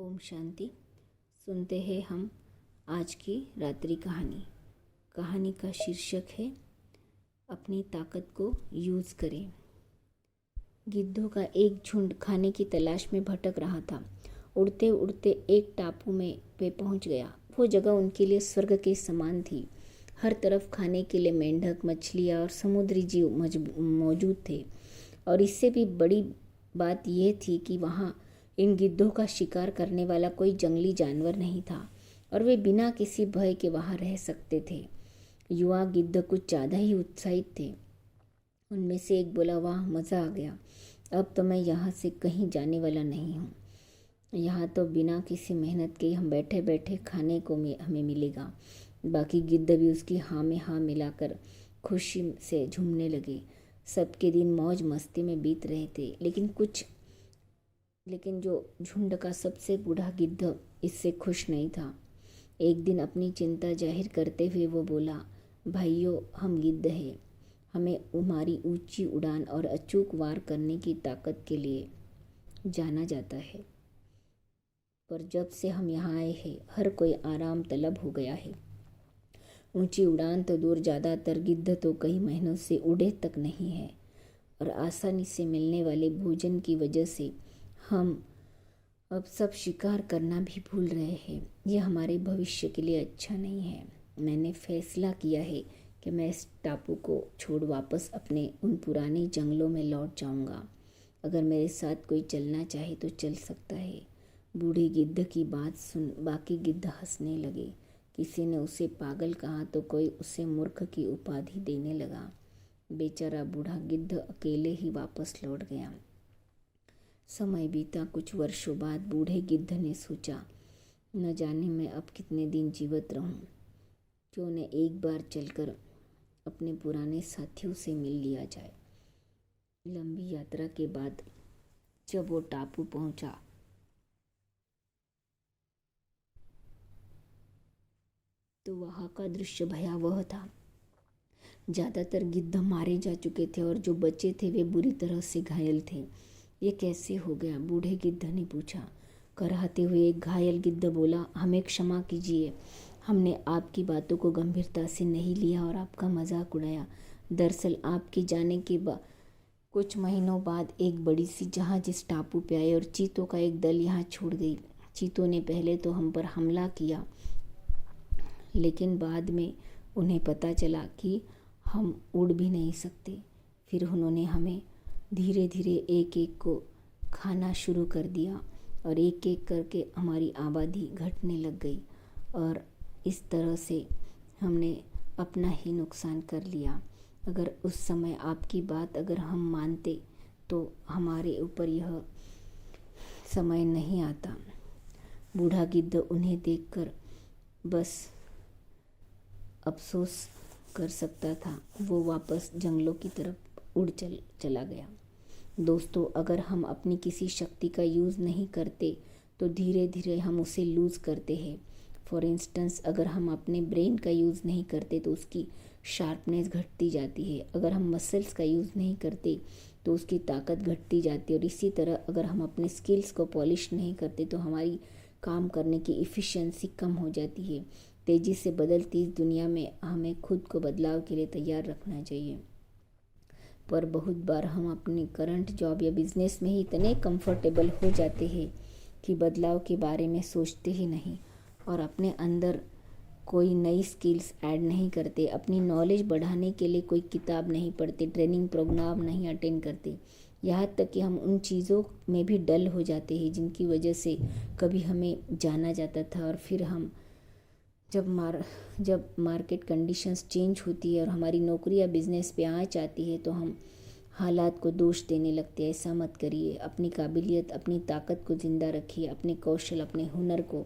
ओम शांति। सुनते हैं हम आज की रात्रि कहानी। कहानी का शीर्षक है अपनी ताकत को यूज़ करें। गिद्धों का एक झुंड खाने की तलाश में भटक रहा था। उड़ते उड़ते एक टापू में वे पहुंच गया। वो जगह उनके लिए स्वर्ग के समान थी। हर तरफ खाने के लिए मेंढक, मछलियाँ और समुद्री जीव मौजूद थे। और इससे भी बड़ी बात यह थी कि वहाँ इन गिद्धों का शिकार करने वाला कोई जंगली जानवर नहीं था और वे बिना किसी भय के वहाँ रह सकते थे। युवा गिद्ध कुछ ज़्यादा ही उत्साहित थे। उनमें से एक बोला, वाह, मज़ा आ गया। अब तो मैं यहाँ से कहीं जाने वाला नहीं हूँ। यहाँ तो बिना किसी मेहनत के हम बैठे बैठे खाने को हमें मिलेगा। बाकी गिद्ध भी उसकी हाँ में हाँ मिलाकर खुशी से झूमने लगे। सबके दिन मौज मस्ती में बीत रहे थे, लेकिन जो झुंड का सबसे बूढ़ा गिद्ध इससे खुश नहीं था। एक दिन अपनी चिंता जाहिर करते हुए वो बोला, भाइयों, हम गिद्ध हैं। हमें हमारी ऊंची उड़ान और अचूक वार करने की ताकत के लिए जाना जाता है। पर जब से हम यहाँ आए हैं, हर कोई आराम तलब हो गया है। ऊंची उड़ान तो दूर, ज़्यादातर गिद्ध तो कई महीनों से उड़े तक नहीं है और आसानी से मिलने वाले भोजन की वजह से हम अब सब शिकार करना भी भूल रहे हैं। यह हमारे भविष्य के लिए अच्छा नहीं है। मैंने फैसला किया है कि मैं इस टापू को छोड़ वापस अपने उन पुराने जंगलों में लौट जाऊंगा। अगर मेरे साथ कोई चलना चाहे तो चल सकता है। बूढ़े गिद्ध की बात सुन बाकी गिद्ध हंसने लगे। किसी ने उसे पागल कहा तो कोई उसे मूर्ख की उपाधि देने लगा। बेचारा बूढ़ा गिद्ध अकेले ही वापस लौट गया। समय बीता। कुछ वर्षों बाद बूढ़े गिद्ध ने सोचा, न जाने मैं अब कितने दिन जीवित रहूं। क्यों न एक बार चलकर अपने पुराने साथियों से मिल लिया जाए। लंबी यात्रा के बाद जब वो टापू पहुंचा तो वहां का दृश्य भयावह था। ज़्यादातर गिद्ध मारे जा चुके थे और जो बचे थे वे बुरी तरह से घायल थे। ये कैसे हो गया? बूढ़े गिद्ध ने पूछा। कराहते हुए एक घायल गिद्ध बोला, हमें क्षमा कीजिए, हमने आपकी बातों को गंभीरता से नहीं लिया और आपका मजाक उड़ाया। दरअसल आपके जाने के बाद कुछ महीनों बाद एक बड़ी सी जहाज इस टापू पे आई और चीतों का एक दल यहाँ छोड़ गई। चीतों ने पहले तो हम पर हमला किया, लेकिन बाद में उन्हें पता चला कि हम उड़ भी नहीं सकते। फिर उन्होंने हमें धीरे धीरे एक एक को खाना शुरू कर दिया और एक एक करके हमारी आबादी घटने लग गई और इस तरह से हमने अपना ही नुकसान कर लिया। अगर उस समय आपकी बात अगर हम मानते तो हमारे ऊपर यह समय नहीं आता। बूढ़ा गिद्ध उन्हें देखकर बस अफसोस कर सकता था। वो वापस जंगलों की तरफ उड़ चला गया। दोस्तों, अगर हम अपनी किसी शक्ति का यूज़ नहीं करते तो धीरे धीरे हम उसे लूज़ करते हैं। फॉर इंस्टेंस, अगर हम अपने ब्रेन का यूज़ नहीं करते तो उसकी शार्पनेस घटती जाती है। अगर हम मसल्स का यूज़ नहीं करते तो उसकी ताकत घटती जाती है। और इसी तरह अगर हम अपने स्किल्स को पॉलिश नहीं करते तो हमारी काम करने की इफ़िशियंसी कम हो जाती है। तेज़ी से बदलती इस दुनिया में हमें खुद को बदलाव के लिए तैयार रखना चाहिए। पर बहुत बार हम अपनी करंट जॉब या बिजनेस में ही इतने कंफर्टेबल हो जाते हैं कि बदलाव के बारे में सोचते ही नहीं और अपने अंदर कोई नई स्किल्स ऐड नहीं करते। अपनी नॉलेज बढ़ाने के लिए कोई किताब नहीं पढ़ते, ट्रेनिंग प्रोग्राम नहीं अटेंड करते। यहाँ तक कि हम उन चीज़ों में भी डल हो जाते हैं जिनकी वजह से कभी हमें जाना जाता था। और फिर हम जब मार्केट कंडीशंस चेंज होती है और हमारी नौकरी या बिजनेस पे आँच आती है तो हम हालात को दोष देने लगते हैं। ऐसा मत करिए। अपनी काबिलियत, अपनी ताकत को ज़िंदा रखिए। अपने कौशल, अपने हुनर को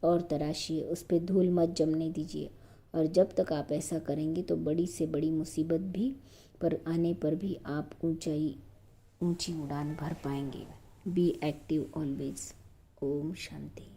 और तराशिए। उस पर धूल मत जमने दीजिए। और जब तक आप ऐसा करेंगे तो बड़ी से बड़ी मुसीबत भी पर आने पर भी आप ऊंची उड़ान भर पाएंगे। Be active always. ओम शांति।